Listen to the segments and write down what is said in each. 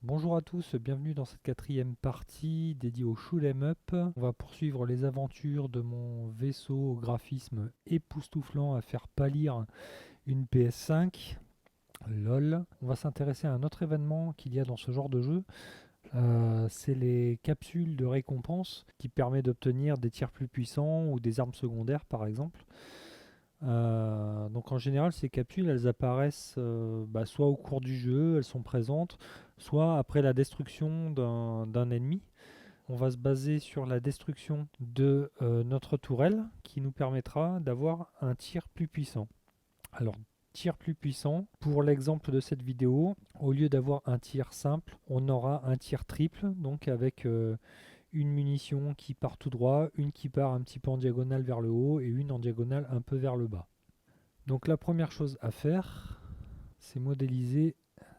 Bonjour à tous, bienvenue dans cette quatrième partie dédiée au Shoot 'em Up. On va poursuivre les aventures de mon vaisseau au graphisme époustouflant à faire pâlir une PS5. LOL. On va s'intéresser à un autre événement qu'il y a dans ce genre de jeu. C'est les capsules de récompense qui permettent d'obtenir des tirs plus puissants ou des armes secondaires par exemple. Donc en général, ces capsules, elles apparaissent soit au cours du jeu, elles sont présentes, soit après la destruction d'un ennemi. On va se baser sur la destruction de notre tourelle qui nous permettra d'avoir un tir plus puissant. Alors, tir plus puissant, pour l'exemple de cette vidéo, au lieu d'avoir un tir simple, on aura un tir triple, donc avec une munition qui part tout droit, une qui part un petit peu en diagonale vers le haut et une en diagonale un peu vers le bas. Donc la première chose à faire, c'est modéliser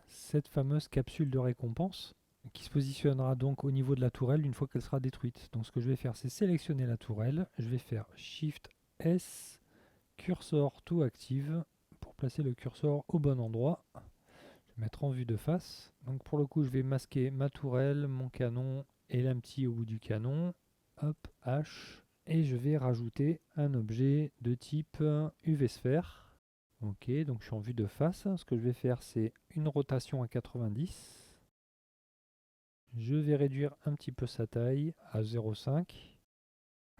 cette fameuse capsule de récompense qui se positionnera donc au niveau de la tourelle une fois qu'elle sera détruite. Donc ce que je vais faire, c'est sélectionner la tourelle. Je vais faire Shift S, cursor to active pour placer le curseur au bon endroit. Je vais mettre en vue de face. Donc pour le coup, je vais masquer ma tourelle, mon canon et l'empty au bout du canon. Hop, H. Et je vais rajouter un objet de type UV sphère. Ok, donc je suis en vue de face. Ce que je vais faire, c'est une rotation à 90. Je vais réduire un petit peu sa taille à 0,5.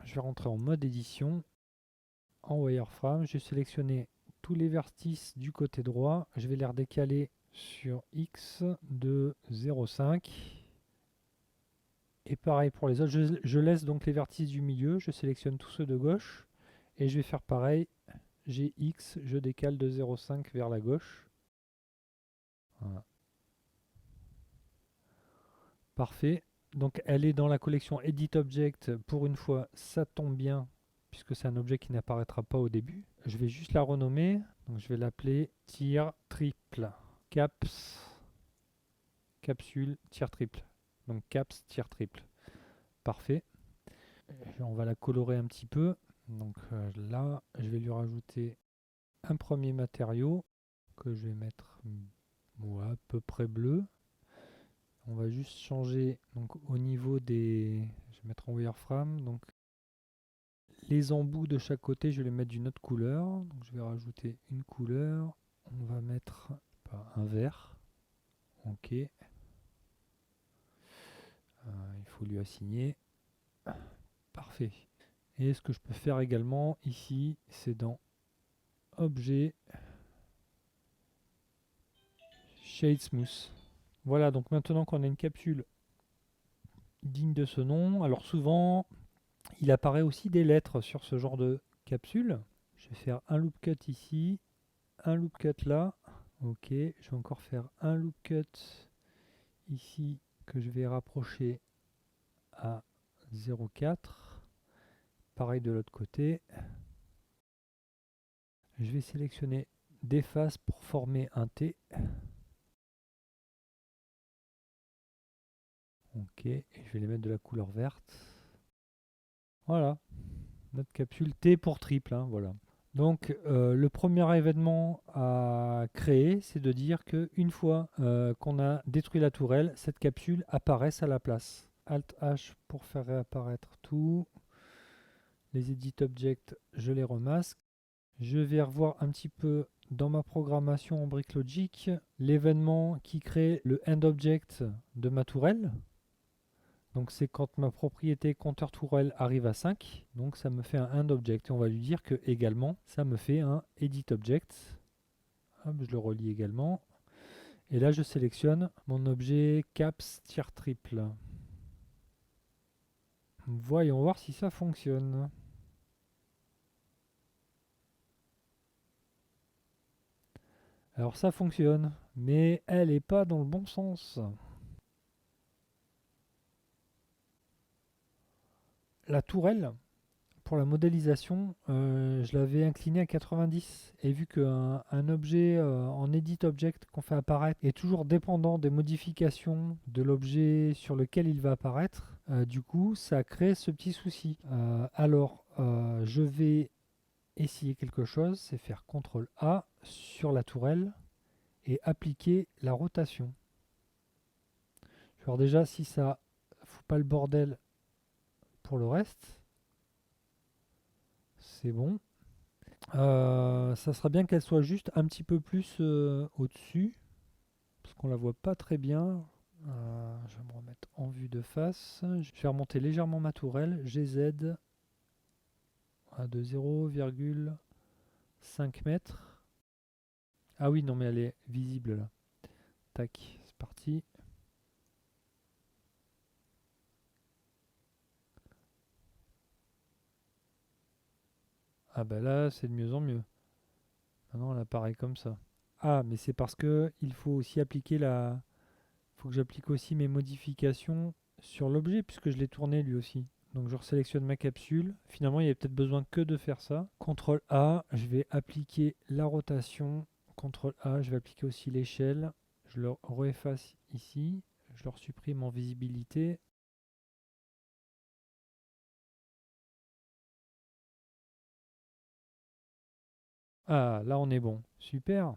Je vais rentrer en mode édition. En wireframe, je vais sélectionner tous les vertices du côté droit. Je vais les redécaler sur X de 0,5. Et pareil pour les autres. Je laisse donc les vertices du milieu. Je sélectionne tous ceux de gauche. Et je vais faire pareil. GX, je décale de 0,5 vers la gauche. Voilà. Parfait. Donc elle est dans la collection Edit Object. Pour une fois, ça tombe bien, puisque c'est un objet qui n'apparaîtra pas au début. Je vais juste la renommer. Donc je vais l'appeler tir triple. Caps, capsule, tir triple. Donc caps, tir triple. Parfait. On va la colorer un petit peu. Donc là, je vais lui rajouter un premier matériau que je vais mettre à peu près bleu. On va juste changer donc au niveau des... Je vais mettre en wireframe. Donc les embouts de chaque côté, je vais les mettre d'une autre couleur. Donc je vais rajouter une couleur. On va mettre un vert. Ok. Il faut lui assigner. Parfait. Et ce que je peux faire également ici, c'est dans Objet, Shade Smooth. Voilà, donc maintenant qu'on a une capsule digne de ce nom, alors souvent, il apparaît aussi des lettres sur ce genre de capsule. Je vais faire un loop cut ici, un loop cut là. Ok, je vais encore faire un loop cut ici que je vais rapprocher à 0,4. Pareil de l'autre côté. Je vais sélectionner des faces pour former un T. Ok, et je vais les mettre de la couleur verte. Voilà, notre capsule T pour triple, hein, voilà. Donc le premier événement à créer, c'est de dire qu'une fois qu'on a détruit la tourelle, cette capsule apparaisse à la place. Alt H pour faire réapparaître tout. Les edit objects, je les remasque. Je vais revoir un petit peu dans ma programmation en BrickLogic l'événement qui crée le end object de ma tourelle. Donc c'est quand ma propriété compteur tourelle arrive à 5. Donc ça me fait un end object. Et on va lui dire que également ça me fait un edit object. Hop, je le relie également. Et là je sélectionne mon objet caps tir triple. Voyons voir si ça fonctionne. Alors ça fonctionne, mais elle n'est pas dans le bon sens. La tourelle, pour la modélisation, je l'avais incliné à 90. Et vu qu'un objet en edit object qu'on fait apparaître est toujours dépendant des modifications de l'objet sur lequel il va apparaître, du coup, ça crée ce petit souci. Je vais essayer quelque chose, c'est faire CTRL A sur la tourelle et appliquer la rotation. Alors déjà, si ça fout pas le bordel pour le reste, c'est bon. Ça sera bien qu'elle soit juste un petit peu plus au-dessus, parce qu'on la voit pas très bien. Je vais me remettre en vue de face. Je vais remonter légèrement ma tourelle. GZ de 0,5 mètres. Ah oui, non mais elle est visible là. Tac, c'est parti. Ah bah là, c'est de mieux en mieux. Maintenant, elle apparaît comme ça. Ah, mais c'est parce que il faut aussi appliquer la... faut que j'applique aussi mes modifications sur l'objet, puisque je l'ai tourné lui aussi. Donc je resélectionne ma capsule. Finalement, il y a peut-être besoin que de faire ça. CTRL A, je vais appliquer la rotation. CTRL A, je vais appliquer aussi l'échelle. Je le réefface ici. Je leur supprime en visibilité. Ah, là on est bon. Super.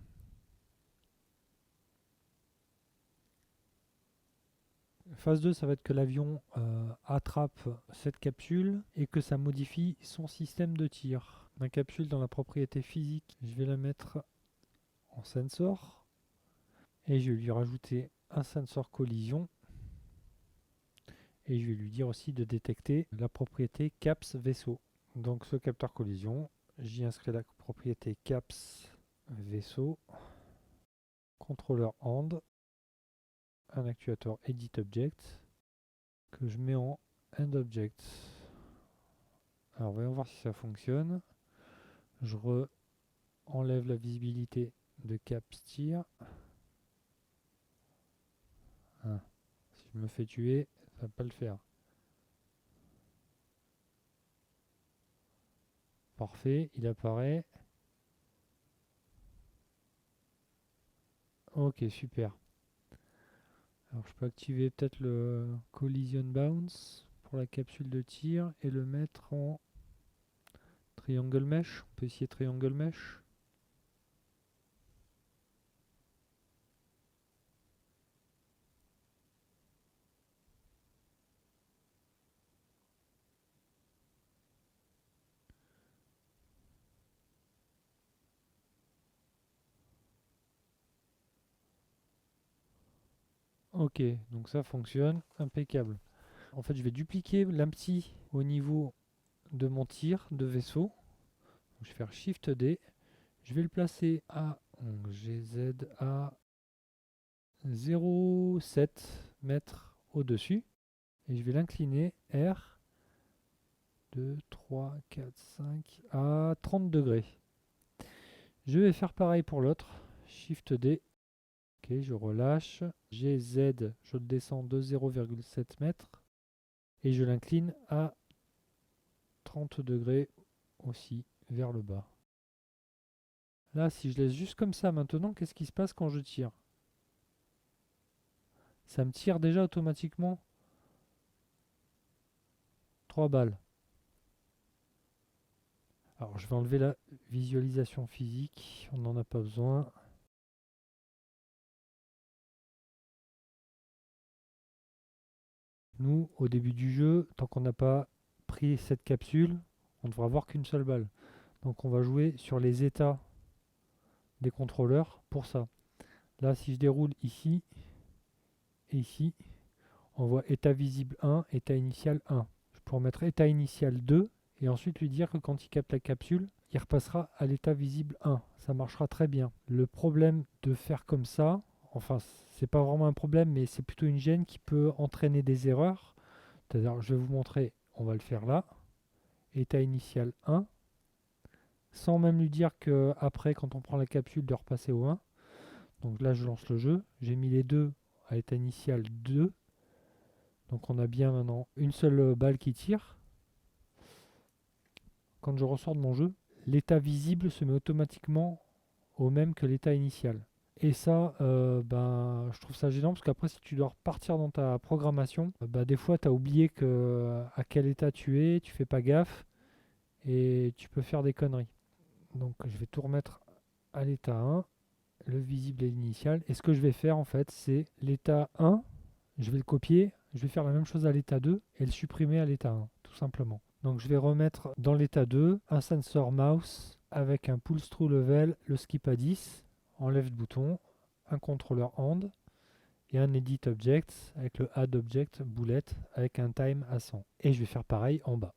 Phase 2, ça va être que l'avion attrape cette capsule et que ça modifie son système de tir. Ma capsule dans la propriété physique, je vais la mettre en sensor et je vais lui rajouter un sensor collision et je vais lui dire aussi de détecter la propriété CAPS vaisseau. Donc ce capteur collision, j'y inscris la propriété CAPS vaisseau, contrôleur hand, un actuateur edit object que je mets en end object. Alors voyons voir si ça fonctionne. Je enlève la visibilité de caps tir. Ah, si je me fais tuer, ça va pas le faire. Parfait, il apparaît. Ok, super. Alors je peux activer peut-être le collision bounce pour la capsule de tir et le mettre en triangle mesh. On peut essayer triangle mesh. Ok, donc ça fonctionne, impeccable. En fait, je vais dupliquer l'AMPTI au niveau de mon tir de vaisseau. Je vais faire Shift D. Je vais le placer à GZ à 0,7 mètres au-dessus. Et je vais l'incliner R 2, 3, 4, 5 à 30 degrés. Je vais faire pareil pour l'autre. Shift D. Ok, je relâche. GZ, je le descends de 0,7 mètres. Et je l'incline à 30 degrés aussi vers le bas. Là, si je laisse juste comme ça maintenant, qu'est-ce qui se passe quand je tire? Ça me tire déjà automatiquement 3 balles. Alors je vais enlever la visualisation physique, on n'en a pas besoin. Nous, au début du jeu, tant qu'on n'a pas pris cette capsule, on ne devra avoir qu'une seule balle. Donc on va jouer sur les états des contrôleurs pour ça. Là, si je déroule ici et ici, on voit état visible 1, état initial 1. Je pourrais mettre état initial 2 et ensuite lui dire que quand il capte la capsule, il repassera à l'état visible 1. Ça marchera très bien. Le problème de faire comme ça, enfin c'est pas vraiment un problème, mais c'est plutôt une gêne qui peut entraîner des erreurs. C'est-à-dire, je vais vous montrer, on va le faire là, état initial 1, sans même lui dire que après, quand on prend la capsule, de repasser au 1. Donc là, je lance le jeu, j'ai mis les deux à état initial 2. Donc on a bien maintenant une seule balle qui tire. Quand je ressors de mon jeu, l'état visible se met automatiquement au même que l'état initial. Et ça, je trouve ça gênant parce qu'après, si tu dois repartir dans ta programmation, des fois, tu as oublié à quel état tu es, tu fais pas gaffe et tu peux faire des conneries. Donc, je vais tout remettre à l'état 1, le visible et l'initial. Et ce que je vais faire, en fait, c'est l'état 1, je vais le copier, je vais faire la même chose à l'état 2 et le supprimer à l'état 1, tout simplement. Donc je vais remettre dans l'état 2 un sensor mouse avec un pull through level, le skip à 10, en left bouton, un contrôleur hand et un edit object avec le add object boulette avec un time à 100. Et je vais faire pareil en bas.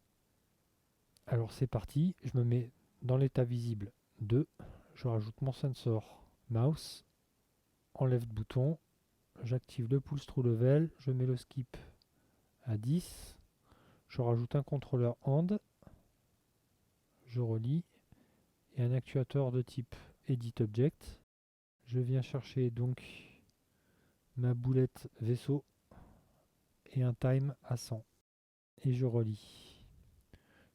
Alors c'est parti, je me mets dans l'état visible 2, je rajoute mon sensor mouse, en left bouton, j'active le pull through level, je mets le skip à 10, je rajoute un contrôleur hand, je relie et un actuateur de type edit object. Je viens chercher donc ma boulette vaisseau et un time à 100 et je relie.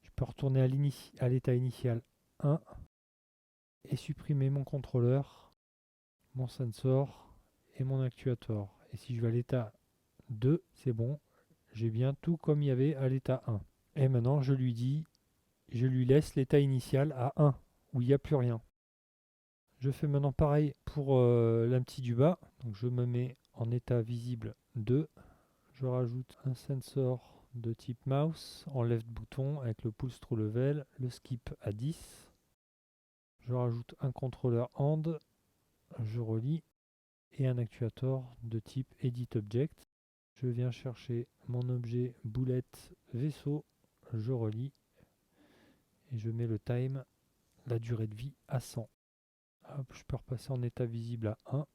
Je peux retourner à l'état initial 1 et supprimer mon contrôleur, mon sensor et mon actuateur. Et si je vais à l'état 2, c'est bon, j'ai bien tout comme il y avait à l'état 1. Et maintenant je lui laisse l'état initial à 1 où il n'y a plus rien. Je fais maintenant pareil pour la petite du bas. Donc je me mets en état visible 2. Je rajoute un sensor de type mouse en left bouton avec le pull through level, le skip à 10. Je rajoute un contrôleur hand, je relie et un actuateur de type edit object. Je viens chercher mon objet boulette vaisseau, je relie et je mets le time, la durée de vie à 100. Hop, je peux repasser en état visible à 1.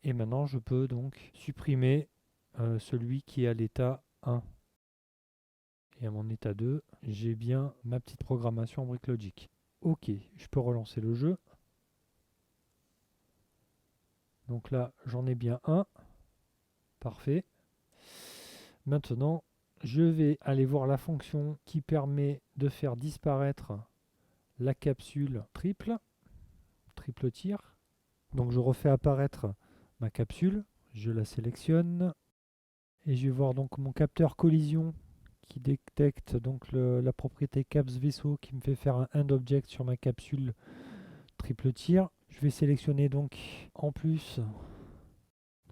Et maintenant, je peux donc supprimer celui qui est à l'état 1. Et à mon état 2, j'ai bien ma petite programmation en BrickLogic. Ok, je peux relancer le jeu. Donc là, j'en ai bien un. Parfait. Maintenant, je vais aller voir la fonction qui permet de faire disparaître la capsule triple tir. Donc je refais apparaître ma capsule, je la sélectionne et je vais voir donc mon capteur collision qui détecte donc la propriété caps vaisseau qui me fait faire un end object sur ma capsule triple tir. Je vais sélectionner donc en plus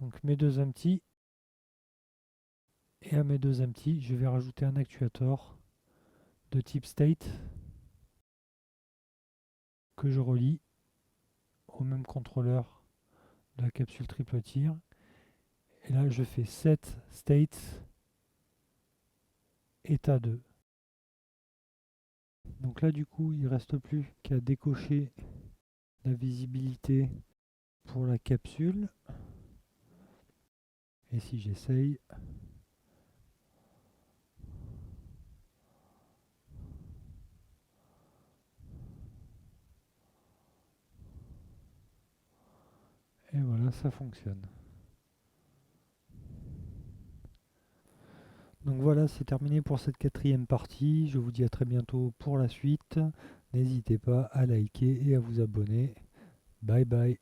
donc mes deux empties et à mes deux empties je vais rajouter un actuateur de type state que je relie au même contrôleur de la capsule triple tir. Et là, je fais set state état 2. Donc là, du coup, il ne reste plus qu'à décocher la visibilité pour la capsule. Et si j'essaye, et voilà, ça fonctionne. Donc voilà, c'est terminé pour cette 4e partie. Je vous dis à très bientôt pour la suite. N'hésitez pas à liker et à vous abonner. Bye bye.